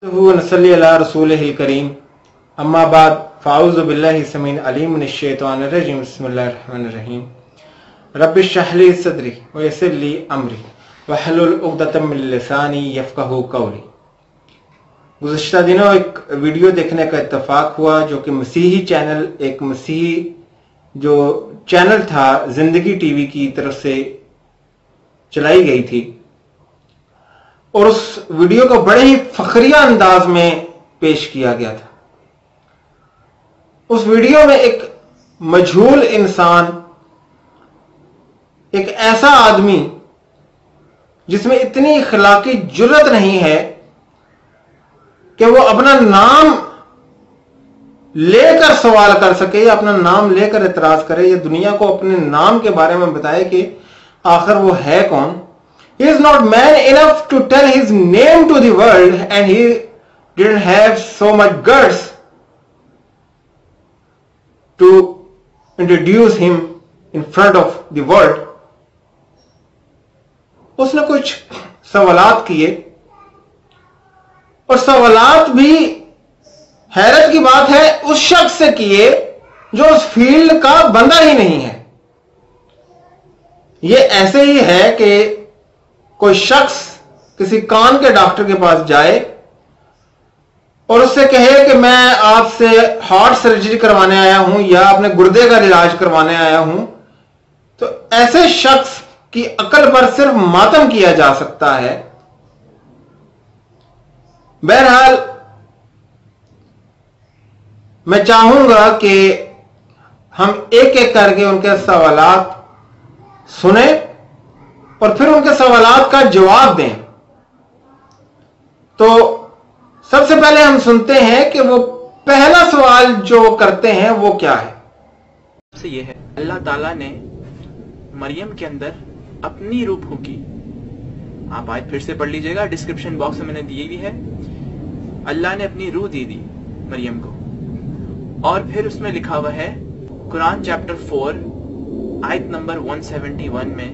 नसल्ली अला रसूलिहिल करीम अम्मा बाद फ़ाऊज़ु बिल्लाहि समीन अलीम मिनश शैतानिर रजीम बिस्मिल्लाहिर रहमानिर रहीम रब्बिश शरह ली सदरी व यस्सिर ली अमरी वहलुल उक़दतम मिन लिसानी यफ़क़हू क़ौली। गुज़िश्ता दिनों एक वीडियो देखने का इत्तफाक हुआ जो कि मसीही चैनल, एक मसीही जो चैनल था जिंदगी टीवी की तरफ से चलाई गई थी, और उस वीडियो को बड़े ही फखरिया अंदाज में पेश किया गया था। उस वीडियो में एक मजहूल इंसान, एक ऐसा आदमी जिसमें इतनी इखलाकी जुर्रत नहीं है कि वो अपना नाम लेकर सवाल कर सके या अपना नाम लेकर एतराज करे या दुनिया को अपने नाम के बारे में बताए कि आखिर वो है कौन। He is not man enough to tell his name to the world, and he didn't have so much guts to introduce him in front of the world. उसने कुछ सवालात किए, और सवालात भी हैरत की बात है उस शख्स से किए जो उस फील्ड का बंदा ही नहीं है। ये ऐसे ही है कि कोई शख्स किसी कान के डॉक्टर के पास जाए और उससे कहे कि मैं आपसे हार्ट सर्जरी करवाने आया हूं या अपने गुर्दे का इलाज करवाने आया हूं, तो ऐसे शख्स की अकल पर सिर्फ मातम किया जा सकता है। बहरहाल मैं चाहूंगा कि हम एक एक करके उनके सवालात सुने और फिर उनके सवालात का जवाब दें। तो सबसे पहले हम सुनते हैं कि वो पहला सवाल जो वो करते हैं वो क्या है। से ये है, अल्लाह ताला ने मरियम के अंदर अपनी रूह फूंकी। आप आयत फिर से पढ़ लीजिएगा, डिस्क्रिप्शन बॉक्स में मैंने दी हुई है। अल्लाह ने अपनी रूह दे दी मरियम को, और फिर उसमें लिखा हुआ है कुरान चैप्टर 4 आयत नंबर 171 में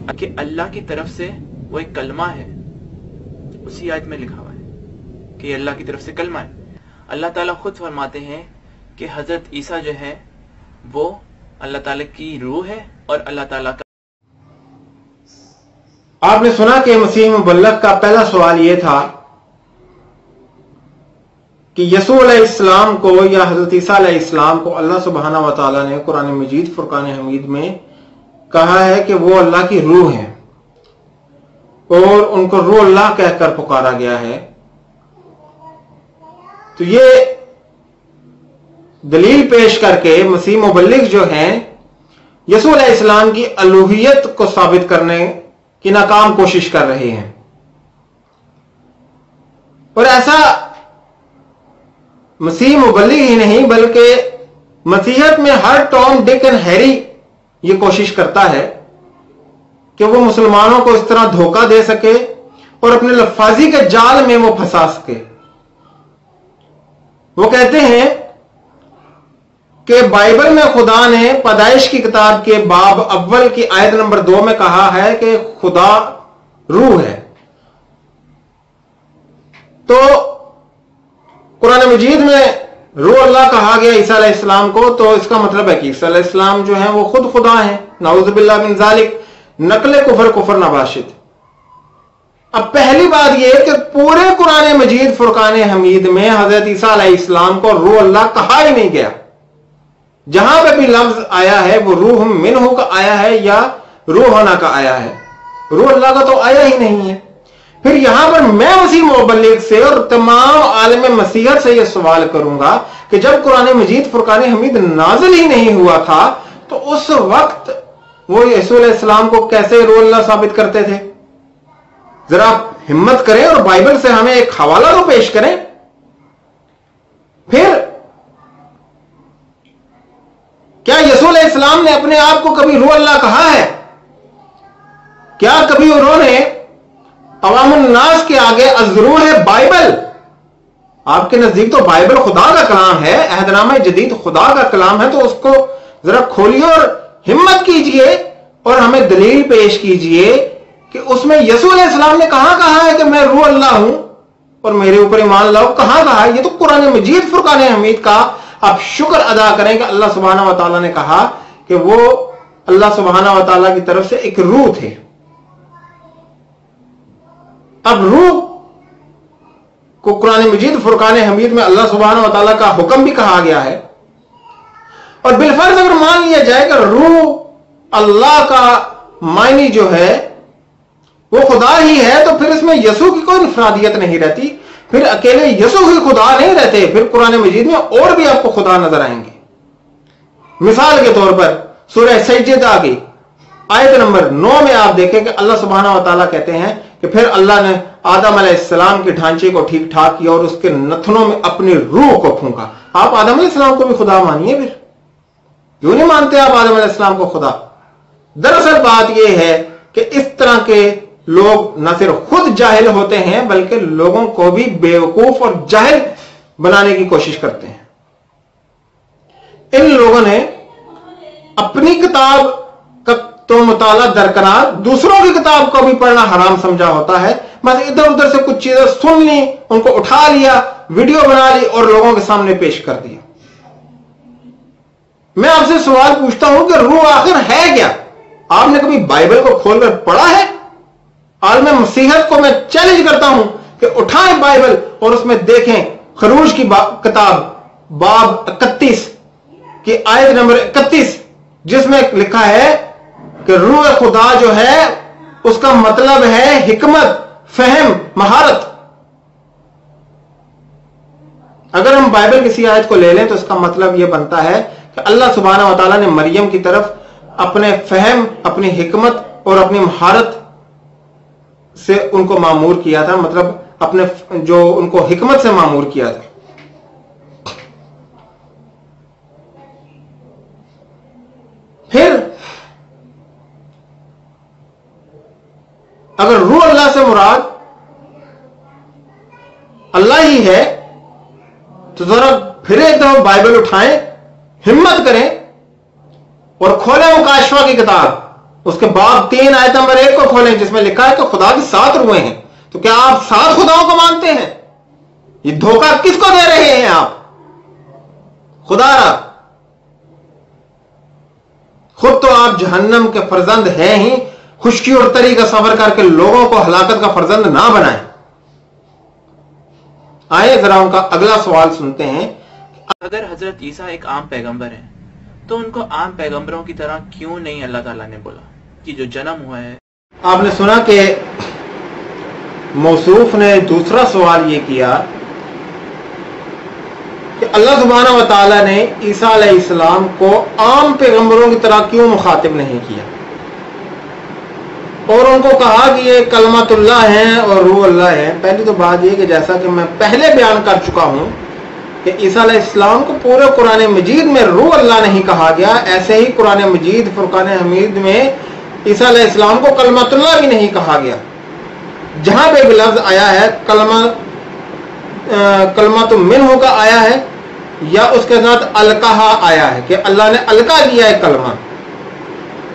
कि अल्लाह की तरफ से वो एक कलमा है। उसी आयत में लिखा हुआ है कि अल्लाह की तरफ से कलमा है। अल्लाह ताला खुद फरमाते हैं कि हजरत ईसा जो है वो अल्लाह ताला की रूह है और अल्लाह ताला का। आपने सुना कि मसीह मुबल्लग का पहला सवाल यह था कि यसू अलैहिस्सलाम को या हजरत ईसा अलैहिस्सलाम को अल्लाह सुब्हाना व तआला ने कुरान मजीद फुरकान हमीद में कहा है कि वो अल्लाह की रूह है, और उनको रूह अल्लाह कहकर पुकारा गया है। तो ये दलील पेश करके मसीह मुबल्लिग जो हैं यसू अलैहिस्सलाम की अलूहियत को साबित करने की नाकाम कोशिश कर रहे हैं। और ऐसा मसीह मुबल्लिग ही नहीं बल्कि मसीहत में हर टॉम डिक एंड हैरी ये कोशिश करता है कि वो मुसलमानों को इस तरह धोखा दे सके और अपने लफाजी के जाल में वो फंसा सके। वो कहते हैं कि बाइबल में खुदा ने पैदाइश की किताब के बाब अव्वल की आयत नंबर 2 में कहा है कि खुदा रूह है। तो कुरान मजीद में रूह अल्लाह कहा गया ईसा अलैहिस्सलाम को, तो इसका मतलब है कि ईसा अलैहिस्सलाम जो है वो खुद खुदा है। नाउज़ु बिल्लाह मिन ज़ालिक, नकले कुफर नबाशिद। अब पहली बात यह कि पूरे कुरान मजीद फुरकान हमीद में हजरत ईसा अलैहिस्सलाम को रूह अल्लाह कहा ही नहीं गया। जहां पे भी लफ्ज आया है वो रूह मिन्हु का आया है या रूह होना का आया है, रूह अल्लाह का तो आया ही नहीं है। फिर यहां पर मैं मसीह मुबल्लिग से और तमाम आलम मसीहत से यह सवाल करूंगा कि जब कुरान मजीद फुरकान हमीद नाजिल ही नहीं हुआ था तो उस वक्त वो यीशु अलैहिस्सलाम को कैसे रूह अल्लाह साबित करते थे? जरा हिम्मत करें और बाइबल से हमें एक हवाला तो पेश करें। फिर क्या यीशु अलैहिस्सलाम ने अपने आप को कभी रूह अल्लाह कहा है? क्या कभी उन्होंने अवामुन नास के आगे अज़रूह है बाइबल? आपके नजदीक तो बाइबल खुदा का कलाम है, अहदनामा जदीद खुदा का कलाम है, तो उसको जरा खोलिए और हिम्मत कीजिए और हमें दलील पेश कीजिए कि उसमें यीशु अलैहिस्सलाम ने कहां कहा है कि मैं रूह अल्लाह हूं और मेरे ऊपर ईमान लाओ, कहां कहा? ये तो कुरान मजीद फुरकान हमीद का आप शुक्र अदा करें कि अल्लाह सुब्हानहू व तआला ने कहा कि वो अल्लाह सुब्हानहू व तआला की तरफ से एक रूह थे। अब रूह को कुरान मजीद फुरकान हमीद में अल्लाह सुब्हानहू व तआला का हुक्म भी कहा गया है। और बिलफर्ज अगर मान लिया जाए कि रूह अल्लाह का मायनी जो है वो खुदा ही है, तो फिर इसमें यसू की कोई इनफरादियत नहीं रहती, फिर अकेले यसू ही खुदा नहीं रहते, फिर कुरान मजीद में और भी आपको खुदा नजर आएंगे। मिसाल के तौर पर सूरह सज्दा की आयत नंबर 9 में आप देखें कि अल्लाह सुब्हानहू व तआला कहते हैं कि फिर अल्लाह ने आदम अलैहिस्सलाम के ढांचे को ठीक ठाक किया और उसके नथनों में अपनी रूह को फूंका। आप आदम अलैहिस्सलाम को भी खुदा मानिए, फिर क्यों नहीं मानते आप आदम अलैहिस्सलाम को खुदा? दरअसल बात यह है कि इस तरह के लोग न सिर्फ खुद जाहिल होते हैं बल्कि लोगों को भी बेवकूफ और जाहिल बनाने की कोशिश करते हैं। इन लोगों ने अपनी किताब का तो मुताला दरकरार, दूसरों की किताब को भी पढ़ना हराम समझा होता है। बस इधर उधर से कुछ चीजें सुन ली, उनको उठा लिया, वीडियो बना ली और लोगों के सामने पेश कर दिया। मैं आपसे सवाल पूछता हूं कि रूह आखिर है क्या? आपने कभी बाइबल को खोलकर पढ़ा है? आलम मसीहत को मैं चैलेंज करता हूं कि उठाएं बाइबल और उसमें देखें खरूज की किताब बाब 31 की आयत नंबर 31, जिसमें लिखा है कि रूह खुदा जो है उसका मतलब है हिकमत, फहम, महारत। अगर हम बाइबल किसी आयत को ले लें तो इसका मतलब यह बनता है कि अल्लाह सुब्हानहू व तआला ने मरियम की तरफ अपने फहम, अपनी हिकमत और अपनी महारत से उनको मामूर किया था, मतलब अपने जो उनको हिकमत से मामूर किया था। फिर अगर रूह अल्लाह से मुराद अल्लाह ही है तो जरा फिर एक दफा बाइबल उठाएं, हिम्मत करें और खोलें मुकाशफा की किताब, उसके बाब 3 आयत नंबर 1 को खोलें जिसमें लिखा है कि खुदा की 7 रूहें हैं। तो क्या आप 7 खुदाओं को मानते हैं? ये धोखा किसको दे रहे हैं आप? खुदारा खुद तो आप जहन्नम के फर्जंद हैं ही, खुशकी और तरी का सफर करके लोगों को हलाकत का फर्जंद ना बनाएं। आइए जरा उनका अगला सवाल सुनते हैं। अगर हजरत ईसा एक आम पैगंबर है तो उनको आम पैगंबरों की तरह क्यों नहीं अल्लाह ताला ने बोला कि जो जन्म हुआ है? आपने सुना कि मौसूफ ने दूसरा सवाल यह किया कि अल्लाह सुब्हानहू व तआला ने ईसा अलैहिस्सलाम को आम पैगंबरों की तरह क्यों मुखातिब नहीं किया और उनको कहा कि ये कलमतुल्लाह हैं और रूह अल्लाह है। पहली तो बात यह कि जैसा कि मैं पहले बयान कर चुका हूं कि ईसा अलैहिस्सलाम को पूरे कुरान मजीद में रूह अल्लाह नहीं कहा गया, ऐसे ही कुरान मजीद फुरकान हमीद में ईसा अलैहिस्सलाम को कलमतुल्लाह भी नहीं कहा गया। जहां पे भी लफ्ज आया है कलमतु मिन्हु का आया है या उसके साथ अलकाहा आया है कि अल्लाह ने अलका किया है कलमा।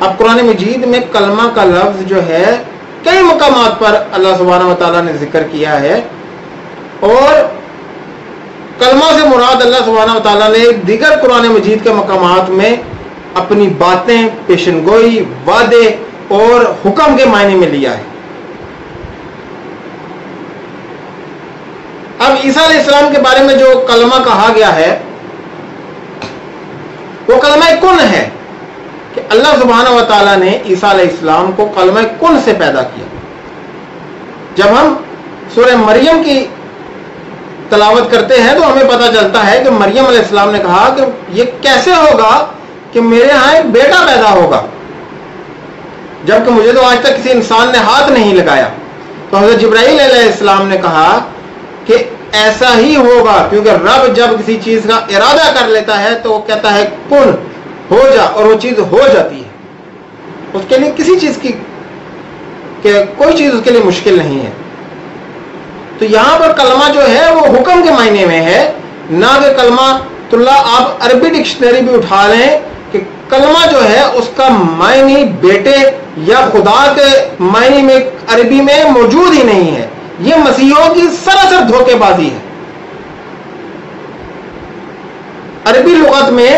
अब कुरान मजीद में कलमा का लफ्ज जो है कई मकामात पर अल्लाह सुब्हानहू व तआला ने जिक्र किया है और कलमा से मुराद अल्लाह सुब्हानहू व तआला ने दीगर कुरान मजीद के मकामात में अपनी बातें, पेशनगोई, वादे और हुक्म के मायने में लिया है। अब ईसा अलैहिस्सलाम के बारे में जो कलमा कहा गया है वो कलमा कुन है कि अल्लाह सुब्हानहू व तआला ने ईसा अलैहिस्सलाम को कलमा कुन से पैदा किया। जब हम सूरह मरियम की तलावत करते हैं तो हमें पता चलता है कि मरियम अलैहिस्सलाम ने कहा कि ये कैसे होगा कि मेरे यहां एक बेटा पैदा होगा जबकि मुझे तो आज तक किसी इंसान ने हाथ नहीं लगाया। तो हज़रत जिब्राईल अलैहिस्सलाम ने कहा कि ऐसा ही होगा क्योंकि रब जब किसी चीज का इरादा कर लेता है तो वो कहता है कुन हो जा और वो चीज हो जाती है। उसके लिए किसी चीज की कोई चीज उसके लिए मुश्किल नहीं है। तो यहां पर कलमा जो है वो हुक्म के मायने में है, ना कि कलमा तुल्ला। आप अरबी डिक्शनरी भी उठा लें कि कलमा जो है उसका मायने बेटे या खुदा के मायने में अरबी में मौजूद ही नहीं है। یہ مسیحیوں کی سراسر دھوکے بازی ہے۔ عربی لغت میں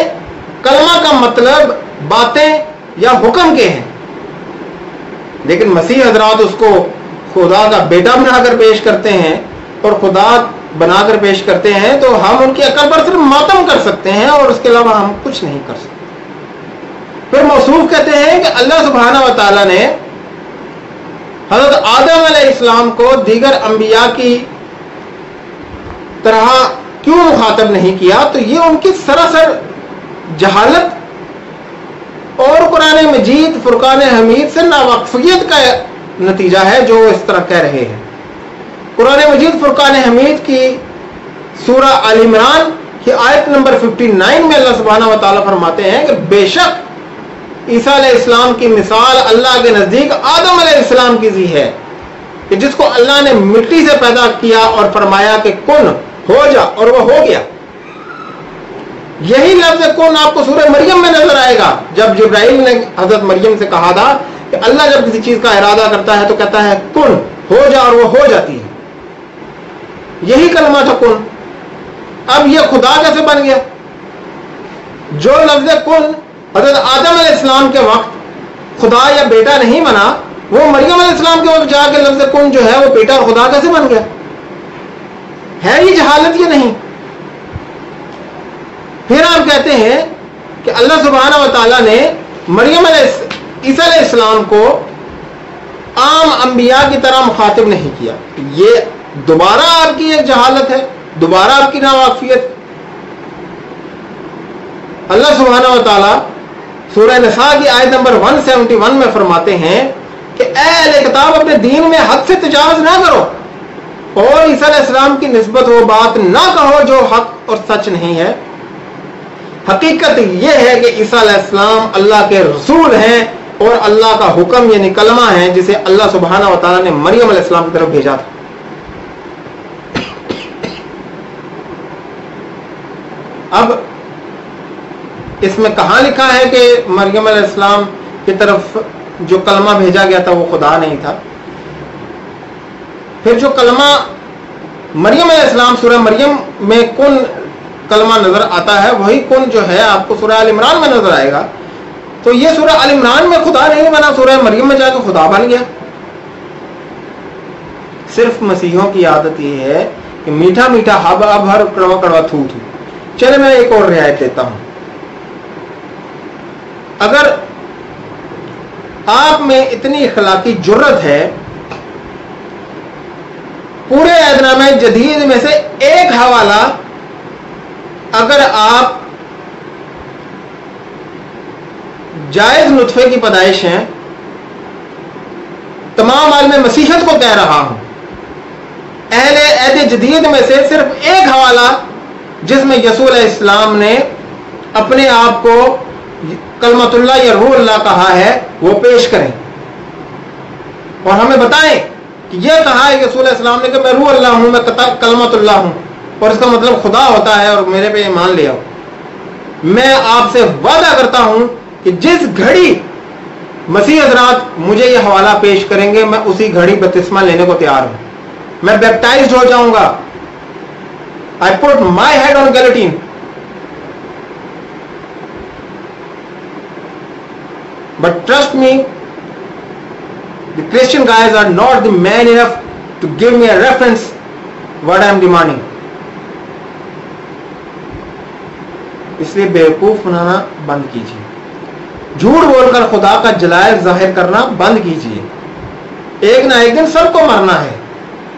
کلمہ کا مطلب باتیں یا حکم کے ہیں، لیکن مسیح حضرات اس کو خدا کا بیٹا بنا کر پیش کرتے ہیں اور خدا بنا کر پیش کرتے ہیں، تو ہم ان کی عقل پر صرف ماتم کر سکتے ہیں اور اس کے علاوہ ہم کچھ نہیں کر سکتے۔ پھر موصوف کہتے ہیں کہ اللہ سبحانہ و تعالیٰ نے حضرت آدم علیہ السلام کو دیگر انبیاء کی طرح کیوں مخاطب نہیں کیا، تو یہ ان کی سراسر جہالت اور قرآن مجید فرقان حمید سے ناواقفیت کا نتیجہ ہے جو اس طرح کہہ رہے ہیں۔ قرآن مجید فرقان حمید کی سورہ آل عمران کی آیت نمبر 59 میں اللہ سبحانہ و تعالیٰ فرماتے ہیں کہ بے شک عیسیٰ علیہ السلام کی مثال اللہ کے نزدیک آدم علیہ السلام کی سی ہے، کہ جس کو اللہ نے مٹی سے پیدا کیا اور فرمایا کہ کن ہو جا، اور وہ ہو گیا۔ یہی لفظ کن آپ کو سورہ مریم میں نظر آئے گا، جب جبرائیل نے حضرت مریم سے کہا تھا کہ اللہ جب کسی چیز کا ارادہ کرتا ہے تو کہتا ہے کن ہو جا، اور وہ ہو جاتی ہے۔ یہی کلمہ تھا کن۔ اب یہ خدا کیسے بن گیا؟ جو لفظ کن حضرت آدم علیہ السلام کے وقت خدا یا بیٹا نہیں بنا، وہ مریم علیہ السلام کے وقت جا کے لفظ کن جو ہے وہ بیٹا اور خدا کیسے بن گیا؟ ہے یہ جہالت یا نہیں؟ پھر آپ کہتے ہیں کہ اللہ سبحانہ و تعالیٰ نے عیسیٰ علیہ السلام کو عام انبیاء کی طرح مخاطب نہیں کیا۔ یہ دوبارہ آپ کی ایک جہالت ہے، دوبارہ آپ کی ناواقفیت۔ اللہ سبحانہ و تعالیٰ سورہ نساء کی آیت نمبر 171 میں فرماتے ہیں کہ اے اہل کتاب، اپنے دین میں حد سے تجاوز نہ کرو اور عیسیٰ علیہ السلام کی نسبت وہ بات نہ کہو جو حق اور سچ نہیں ہے۔ حقیقت یہ ہے کہ عیسیٰ علیہ السلام اللہ کے رسول ہیں اور اللہ کا حکم یعنی کلمہ ہے جسے اللہ سبحانہ و تعالیٰ نے مریم علیہ السلام کی طرف بھیجا تھا۔ اب اس میں کہاں لکھا ہے کہ مریم علیہ السلام کی طرف جو کلمہ بھیجا گیا تھا وہ خدا نہیں تھا؟ پھر جو کلمہ مریم علیہ السلام سورہ مریم میں کن کلمہ نظر آتا ہے، وہی کن جو ہے آپ کو سورہ آل عمران میں نظر آئے گا۔ تو یہ سورہ آل عمران میں خدا نہیں بنا، سورہ مریم میں جا کے خدا بن گیا۔ صرف مسیحیوں کی عادت یہ ہے کہ میٹھا میٹا اب ہر کڑوا کڑوا تھو تھو۔ چلے میں ایک اور رعایت دیتا ہوں۔ اگر آپ میں اتنی اخلاقی جرت ہے، پورے عہد نامہ جدید میں سے ایک حوالہ اگر آپ جائز نطفے کی پیدائش ہیں، تمام عالم مسیحیت کو کہہ رہا ہوں، اہل عہد جدید میں سے صرف ایک حوالہ جس میں یسوع علیہ السلام نے اپنے آپ کو کلمۃ اللہ یا روح اللہ کہا ہے وہ پیش کریں اور ہمیں بتائیں کہ یہ کہا ہے یسوع علیہ السلام نے کہ میں روح اللہ ہوں، میں کلمۃ اللہ ہوں، اور اس کا مطلب خدا ہوتا ہے اور میرے پہ ایمان لے آؤ۔ میں آپ سے وعدہ کرتا ہوں کہ جس گھڑی مسیح حضرات مجھے یہ حوالہ پیش کریں گے، میں اسی گھڑی بپتسمہ لینے کو تیار ہوں، میں بیپٹائزڈ ہو جاؤں گا۔ I put my head on guillotine. But trust me, the Christian guys are not the man enough to give me a reference what I am demanding. اس لیے بیوقوف بنانا بند کیجیے، جھوٹ بول کر خدا کا جلال ظاہر کرنا بند کیجیے۔ ایک نہ ایک دن سب کو مرنا ہے،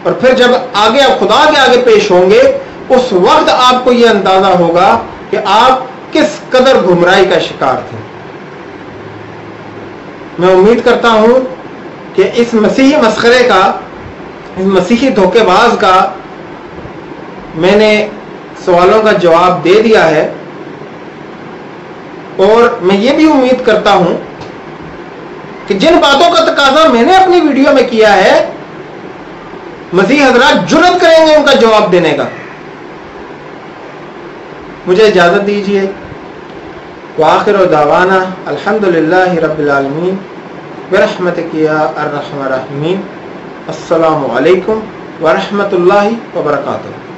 اور پھر جب آگے آپ خدا کے آگے پیش ہوں گے، اس وقت آپ کو یہ اندازہ ہوگا کہ آپ کس قدر گمراہی کا شکار تھے۔ میں امید کرتا ہوں کہ اس مسیحی مسخرے کا، اس مسیحی دھوکے باز کا میں نے سوالوں کا جواب دے دیا ہے، اور میں یہ بھی امید کرتا ہوں کہ جن باتوں کا تقاضا میں نے اپنی ویڈیو میں کیا ہے، مسیح حضرات جرأت کریں گے ان کا جواب دینے کا۔ مجھے اجازت دیجیے۔ وآخر دعوانا الحمدللہ رب العالمین برحمتک یا ارحم الراحمین۔ السلام علیکم ورحمۃ اللہ وبرکاتہ.